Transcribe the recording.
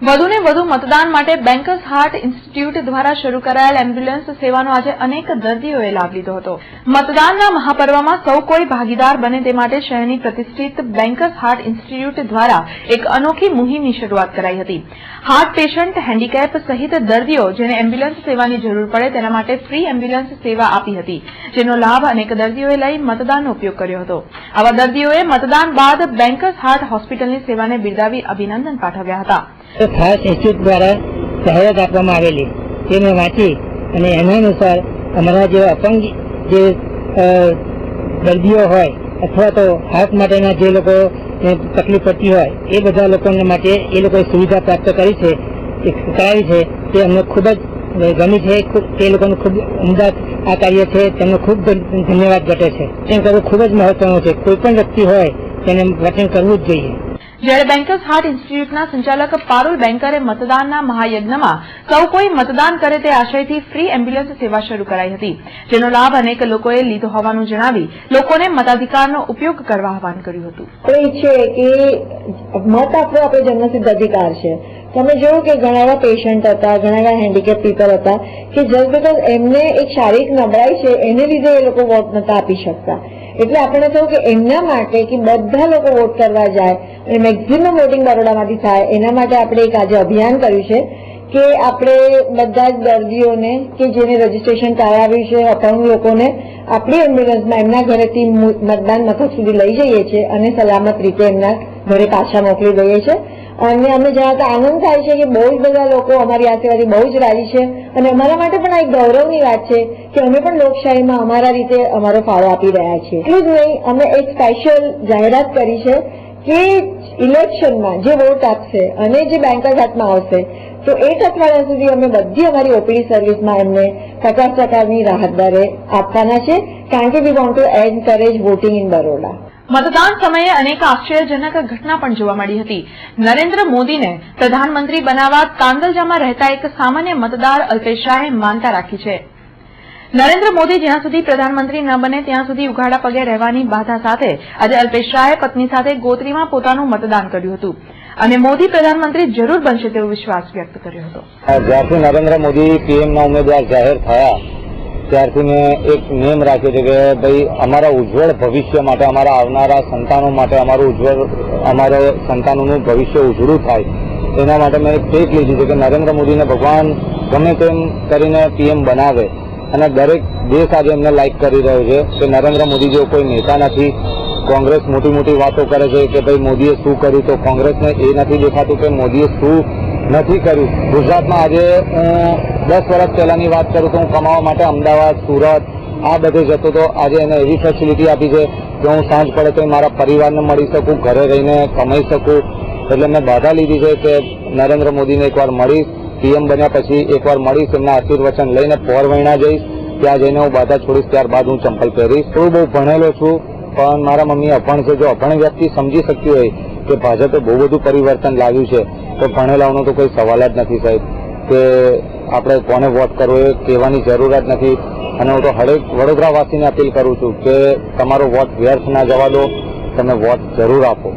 વધુને વધુ મતદાન માટે બેન્કર્સ હાર્ટ ઇન્સ્ટિટ્યૂટ દ્વારા શરૂ કરાયેલ એમ્બ્યુલન્સ સેવાનો આજે અનેક દર્દીઓએ લાભ લીધો હતો. મતદાનના મહાપર્વમાં સૌ કોઈ ભાગીદાર બને તે માટે શહેરની પ્રતિષ્ઠિત બેન્કર્સ હાર્ટ ઇન્સ્ટિટ્યૂટ દ્વારા એક અનોખી મુહિમની શરૂઆત કરાઈ હતી. હાર્ટ પેશન્ટ, હેન્ડીકેપ સહિત દર્દીઓ જેને એમ્બ્યુલન્સ સેવાની જરૂર પડે તેના માટે ફ્રી એમ્બ્યુલન્સ સેવા આપી હતી, જેનો લાભ અનેક દર્દીઓએ લઈ મતદાનનો ઉપયોગ કર્યો હતો. આવા દર્દીઓએ મતદાન બાદ બેન્કર્સ હાર્ટ હોસ્પિટલની સેવાને બિરદાવી અભિનંદન પાઠવ્યા હતા. ખાસ ઇન્સ્ટિટ્યૂટ દ્વારા જાહેરાત આપવામાં આવેલી તે મેં વાંચી અને એના અનુસાર અમારા જે અપંગ જે દર્દીઓ હોય અથવા તો હાર્ટ માટેના જે લોકોને તકલીફ પડતી હોય એ બધા લોકોને માટે એ લોકોએ સુવિધા પ્રાપ્ત કરાવી છે તે અમને ખૂબ જ ગમી છે. તે લોકોનું ખૂબ ઉમદા આ કાર્ય છે, તેમનો ખૂબ ધન્યવાદ ઘટે છે. વચન કરવું ખૂબ જ મહત્વનું છે. કોઈ પણ વ્યક્તિ હોય તેને વચન કરવું જ જોઈએ. જ્યારે બેન્કર્સ હાર્ટ ઇન્સ્ટિટ્યૂટના સંચાલક પારુલ બેન્કરે મતદાનના મહાયજ્ઞમાં સૌ કોઈ મતદાન કરે તે આશયથી ફ્રી એમ્બ્યુલન્સ સેવા શરૂ કરાઈ હતી, જેનો લાભ અનેક લોકોએ લીધો હોવાનું જણાવી લોકોને મતાધિકારનો ઉપયોગ કરવા આહવાન કર્યું હતું. એ છે કે મત આપવો આપણો જન્મસિદ્ધ અધિકાર છે. તમે જોયું કે ઘણા એવા પેશન્ટ હતા, ઘણા એવા હેન્ડીકેપ પીપલ હતા કે જસ્ટ બીકોઝ એમને એક શારીરિક નબળાઈ છે એને લીધે એ લોકો વોટ નતા આપી શકતા. એટલે આપણે કહ્યું કે એમના માટે કે બધા લોકો વોટ કરવા જાય અને મેક્સિમમ વોટિંગ બરોડામાંથી થાય એના માટે આપણે એક આજે અભિયાન કર્યું છે કે આપણે બધા જ દર્દીઓને કે જેને રજીસ્ટ્રેશન કરાવ્યું છે, અપંગ લોકોને આપણી એમ્બ્યુલન્સમાં એમના ઘરેથી મતદાન મથક સુધી લઈ જઈએ છીએ અને સલામત રીતે એમના ઘરે પાછા મોકલી દઈએ છીએ. અને અમને જણાવતા આનંદ થાય છે કે બહુ જ બધા લોકો અમારી આ સેવાથી બહુ જ રાજી છે અને અમારા માટે પણ આ એક ગૌરવની વાત છે કે અમે પણ લોકશાહીમાં અમારા રીતે અમારો ફાળો આપી રહ્યા છીએ. એટલું જ નહીં, અમે એક સ્પેશિયલ જાહેરાત કરી છે કે ઇલેક્શનમાં જે વોટ આપશે અને જે બેન્કર્સ હાથમાં આવશે તો એક અઠવાડિયા સુધી અમે બધી અમારી ઓપીડી સર્વિસમાં એમને 50% રાહત દરે આપવાના છે, કારણ કે we want to encourage voting in Baroda. મતદાન સમયે અનેક આશ્ચર્યજનક ઘટના પણ જોવા મળી હતી. નરેન્દ્ર મોદીને પ્રધાનમંત્રી બનાવવા કાંગલજામાં રહેતા એક સામાન્ય મતદાર અલ્પેશ શાહે માનતા રાખી છે. નરેન્દ્ર મોદી જ્યાં સુધી પ્રધાનમંત્રી ન બને ત્યાં સુધી ઉઘાડા પગે રહેવાની બાધા સાથે આજે અલ્પેશ શાહે પત્ની સાથે ગોત્રીમાં પોતાનું મતદાન કર્યું હતું અને મોદી પ્રધાનમંત્રી જરૂર બનશે તેવો વિશ્વાસ વ્યક્ત કર્યો હતો. જ્યારથી નરેન્દ્ર મોદી પીએમના ઉમેદવાર જાહેર થયા ત્યારથી મેં એક નિયમ રાખ્યો છે કે ભાઈ અમારા ઉજ્જવળ ભવિષ્ય માટે, અમારા આવનારા સંતાનો માટે, અમારા સંતાનોનું ભવિષ્ય ઉજળું થાય એના માટે મેં એક ટેક લીધી છે કે નરેન્દ્ર મોદીને ભગવાન ગમે તેમ કરીને પીએમ બનાવે અને દરેક દેશ આજે એમને લાઇક કરી રહ્યો છે કે નરેન્દ્ર મોદી જેવો કોઈ નેતા નથી. કોંગ્રેસ મોટી મોટી વાતો કરે છે કે ભાઈ મોદીએ શું કર્યું, તો કોંગ્રેસને એ નથી દેખાતું કે મોદીએ શું નથી કર્યું. ગુજરાતમાં આજે હું 10 વર્ષ પહેલાની વાત કરું તો હું કમાવા માટે અમદાવાદ, સુરત આ બધે જતો હતો. આજે એને એવી ફેસિલિટી આપી છે કે હું સાંજ પડે તો મારા પરિવારને મળી શકું, ઘરે રહીને કમાઈ શકું. એટલે મેં બાધા લીધી છે કે નરેન્દ્ર મોદીને એકવાર મળીશ, પીએમ બન્યા પછી એકવાર મળીશ, એમના આશીર્વચન લઈને પોરવૈણા જઈશ, ત્યાં જઈને હું બાધા છોડીશ, ત્યારબાદ હું ચંપલ પહેરીશ. હું બહુ ભણેલો છું પણ મારા મમ્મી અભણ છે. જો અભણ વ્યક્તિ સમજી શક્યું હોય કે ભાજપે બહુ બધું પરિવર્તન લાવ્યું છે તો ભણેલાઓનો તો કોઈ સવાલ જ નથી સાહેબ કે આપણે કોને વોટ કરવો એ કહેવાની જરૂર જ નથી. અને હું તો હરેક વડોદરાવાસીને અપીલ કરું છું કે તમારો વોટ વ્યર્થ ના જવા દો, તમે વોટ જરૂર આપો.